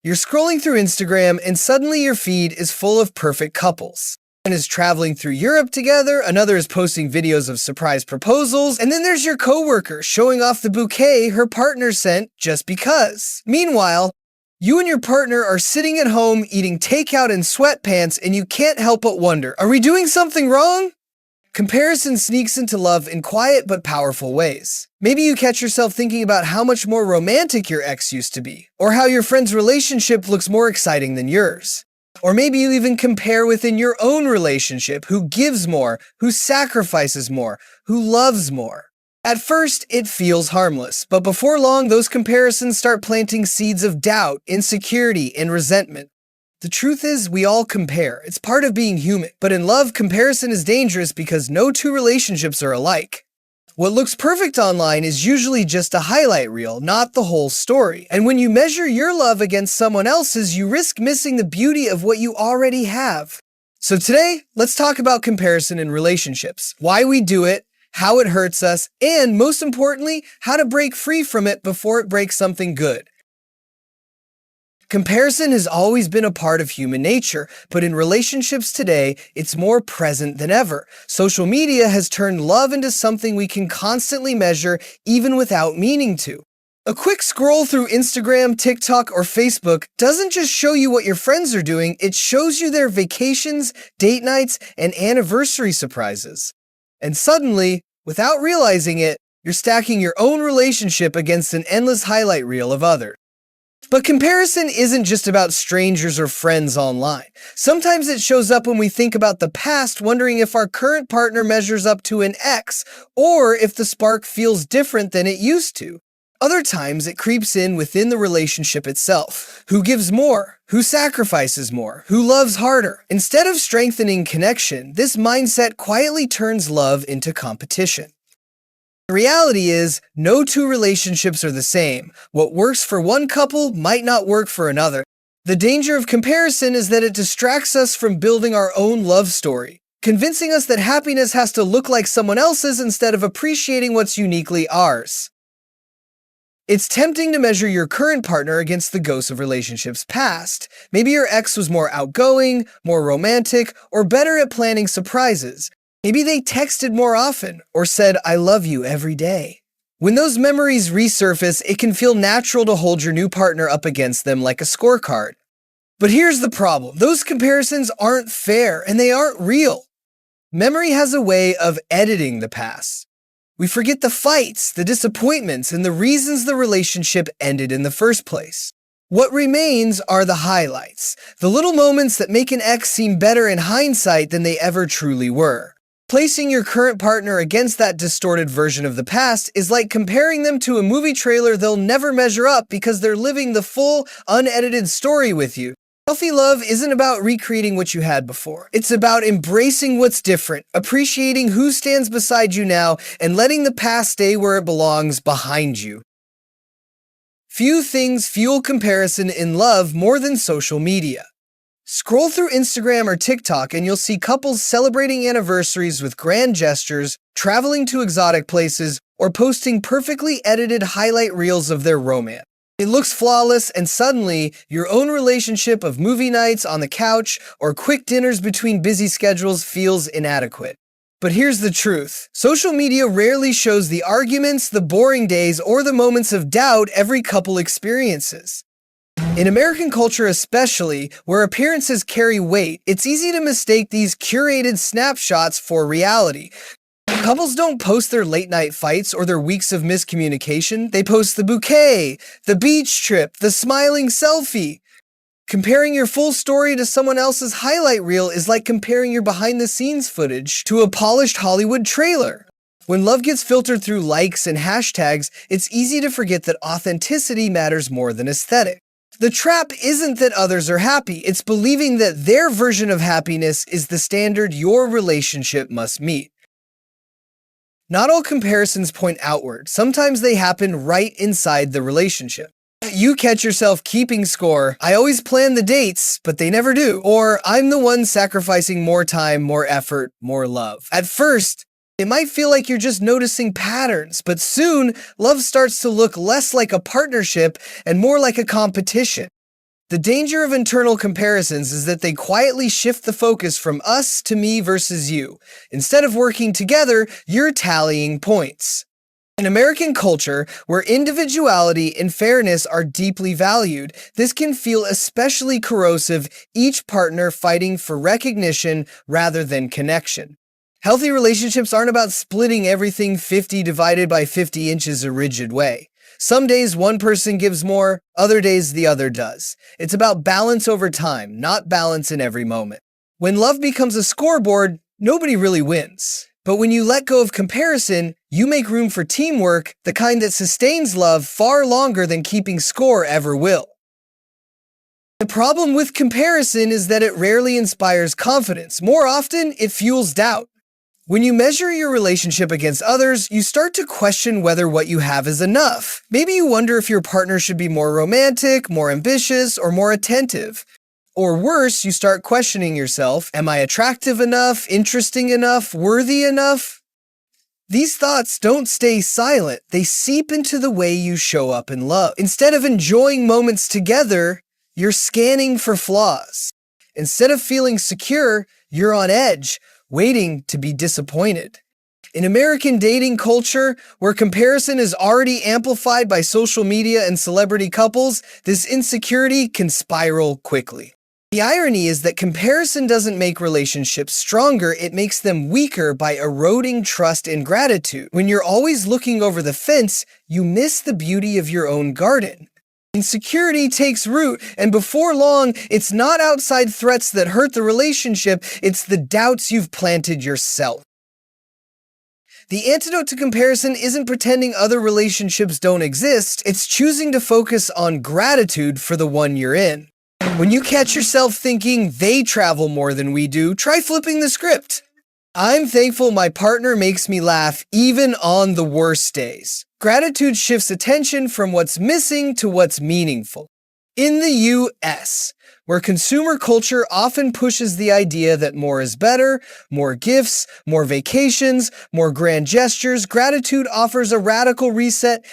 You're scrolling through Instagram and suddenly your feed is full of perfect couples. One is traveling through Europe together, another is posting videos of surprise proposals, and then there's your coworker showing off the bouquet her partner sent just because. Meanwhile, you and your partner are sitting at home eating takeout in sweatpants and you can't help but wonder, are we doing something wrong? Comparison sneaks into love in quiet but powerful ways. Maybe you catch yourself thinking about how much more romantic your ex used to be, or how your friend's relationship looks more exciting than yours. Or maybe you even compare within your own relationship who gives more, who sacrifices more, who loves more. At first, it feels harmless, but before long, those comparisons start planting seeds of doubt, insecurity, and resentment. The truth is, we all compare. It's part of being human. But in love, comparison is dangerous because no two relationships are alike. What looks perfect online is usually just a highlight reel, not the whole story. And when you measure your love against someone else's, you risk missing the beauty of what you already have. So today, let's talk about comparison in relationships, why we do it, how it hurts us, and most importantly, how to break free from it before it breaks something good. Comparison has always been a part of human nature, but in relationships today, it's more present than ever. Social media has turned love into something we can constantly measure even without meaning to. A quick scroll through Instagram, TikTok, or Facebook doesn't just show you what your friends are doing, it shows you their vacations, date nights, and anniversary surprises. And suddenly, without realizing it, you're stacking your own relationship against an endless highlight reel of others. But comparison isn't just about strangers or friends online. Sometimes it shows up when we think about the past, wondering if our current partner measures up to an ex, or if the spark feels different than it used to. Other times it creeps in within the relationship itself. Who gives more? Who sacrifices more? Who loves harder? Instead of strengthening connection, this mindset quietly turns love into competition. The reality is, no two relationships are the same. What works for one couple might not work for another. The danger of comparison is that it distracts us from building our own love story, convincing us that happiness has to look like someone else's instead of appreciating what's uniquely ours. It's tempting to measure your current partner against the ghosts of relationships past. Maybe your ex was more outgoing, more romantic, or better at planning surprises. Maybe they texted more often or said, "I love you" every day. When those memories resurface, it can feel natural to hold your new partner up against them like a scorecard. But here's the problem. Those comparisons aren't fair and they aren't real. Memory has a way of editing the past. We forget the fights, the disappointments, and the reasons the relationship ended in the first place. What remains are the highlights, the little moments that make an ex seem better in hindsight than they ever truly were. Placing your current partner against that distorted version of the past is like comparing them to a movie trailer they'll never measure up because they're living the full, unedited story with you. Healthy love isn't about recreating what you had before. It's about embracing what's different, appreciating who stands beside you now, and letting the past stay where it belongs, behind you. Few things fuel comparison in love more than social media. Scroll through Instagram or TikTok and you'll see couples celebrating anniversaries with grand gestures, traveling to exotic places, or posting perfectly edited highlight reels of their romance. It looks flawless, and suddenly, your own relationship of movie nights on the couch or quick dinners between busy schedules feels inadequate. But here's the truth. Social media rarely shows the arguments, the boring days, or the moments of doubt every couple experiences. In American culture especially, where appearances carry weight, it's easy to mistake these curated snapshots for reality. Couples don't post their late-night fights or their weeks of miscommunication. They post the bouquet, the beach trip, the smiling selfie. Comparing your full story to someone else's highlight reel is like comparing your behind-the-scenes footage to a polished Hollywood trailer. When love gets filtered through likes and hashtags, it's easy to forget that authenticity matters more than aesthetic. The trap isn't that others are happy, it's believing that their version of happiness is the standard your relationship must meet. Not all comparisons point outward. Sometimes they happen right inside the relationship. You catch yourself keeping score, "I always plan the dates, but they never do," or "I'm the one sacrificing more time, more effort, more love." At first, it might feel like you're just noticing patterns, but soon, love starts to look less like a partnership and more like a competition. The danger of internal comparisons is that they quietly shift the focus from us to me versus you. Instead of working together, you're tallying points. In American culture, where individuality and fairness are deeply valued, this can feel especially corrosive, each partner fighting for recognition rather than connection. Healthy relationships aren't about splitting everything 50 divided by 50 inches a rigid way. Some days one person gives more, other days the other does. It's about balance over time, not balance in every moment. When love becomes a scoreboard, nobody really wins. But when you let go of comparison, you make room for teamwork, the kind that sustains love far longer than keeping score ever will. The problem with comparison is that it rarely inspires confidence. More often, it fuels doubt. When you measure your relationship against others, you start to question whether what you have is enough. Maybe you wonder if your partner should be more romantic, more ambitious, or more attentive. Or worse, you start questioning yourself, am I attractive enough, interesting enough, worthy enough? These thoughts don't stay silent, they seep into the way you show up in love. Instead of enjoying moments together, you're scanning for flaws. Instead of feeling secure, you're on edge, waiting to be disappointed. In American dating culture, where comparison is already amplified by social media and celebrity couples, this insecurity can spiral quickly. The irony is that comparison doesn't make relationships stronger, it makes them weaker by eroding trust and gratitude. When you're always looking over the fence, you miss the beauty of your own garden. Insecurity takes root, and before long, it's not outside threats that hurt the relationship, it's the doubts you've planted yourself. The antidote to comparison isn't pretending other relationships don't exist, it's choosing to focus on gratitude for the one you're in. When you catch yourself thinking they travel more than we do, try flipping the script. I'm thankful my partner makes me laugh even on the worst days. Gratitude shifts attention from what's missing to what's meaningful. In the US, where consumer culture often pushes the idea that more is better, more gifts, more vacations, more grand gestures, gratitude offers a radical reset.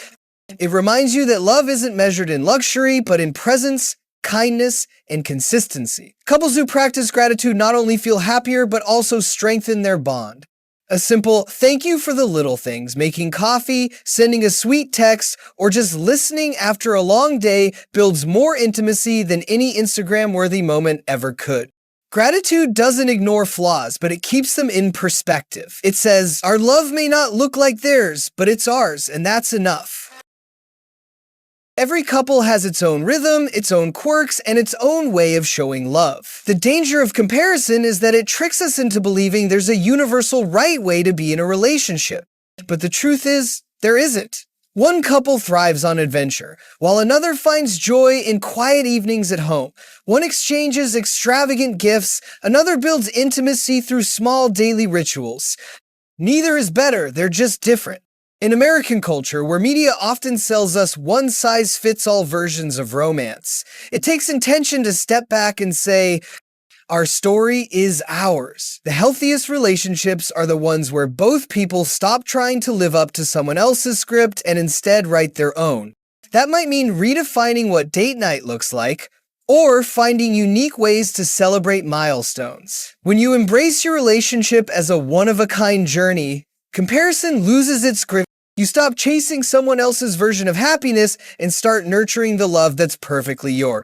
It reminds you that love isn't measured in luxury, but in presence, kindness, and consistency. Couples who practice gratitude not only feel happier, but also strengthen their bond. A simple thank you for the little things, making coffee, sending a sweet text, or just listening after a long day builds more intimacy than any Instagram-worthy moment ever could. Gratitude doesn't ignore flaws, but it keeps them in perspective. It says, our love may not look like theirs, but it's ours, and that's enough. Every couple has its own rhythm, its own quirks, and its own way of showing love. The danger of comparison is that it tricks us into believing there's a universal right way to be in a relationship. But the truth is, there isn't. One couple thrives on adventure, while another finds joy in quiet evenings at home. One exchanges extravagant gifts, another builds intimacy through small daily rituals. Neither is better, they're just different. In American culture, where media often sells us one-size-fits-all versions of romance, it takes intention to step back and say, our story is ours. The healthiest relationships are the ones where both people stop trying to live up to someone else's script and instead write their own. That might mean redefining what date night looks like, or finding unique ways to celebrate milestones. When you embrace your relationship as a one-of-a-kind journey, comparison loses its grip. You stop chasing someone else's version of happiness and start nurturing the love that's perfectly yours.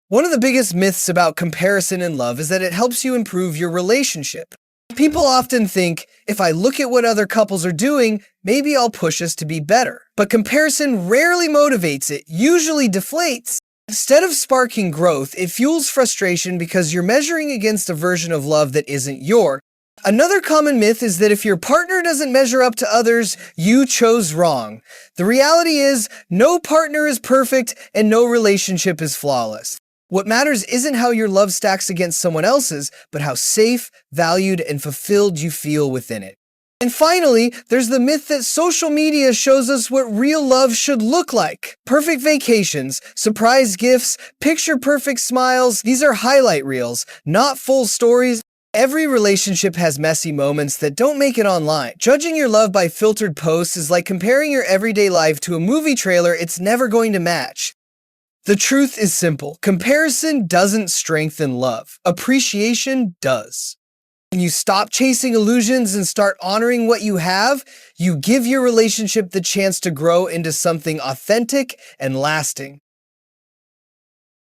One of the biggest myths about comparison in love is that it helps you improve your relationship. People often think, if I look at what other couples are doing, maybe I'll push us to be better. But comparison rarely motivates it, usually deflates. Instead of sparking growth, it fuels frustration because you're measuring against a version of love that isn't yours. Another common myth is that if your partner doesn't measure up to others, you chose wrong. The reality is, no partner is perfect and no relationship is flawless. What matters isn't how your love stacks against someone else's, but how safe, valued, and fulfilled you feel within it. And finally, there's the myth that social media shows us what real love should look like. Perfect vacations, surprise gifts, picture-perfect smiles, these are highlight reels, not full stories. Every relationship has messy moments that don't make it online. Judging your love by filtered posts is like comparing your everyday life to a movie trailer it's never going to match. The truth is simple. Comparison doesn't strengthen love. Appreciation does. When you stop chasing illusions and start honoring what you have, you give your relationship the chance to grow into something authentic and lasting.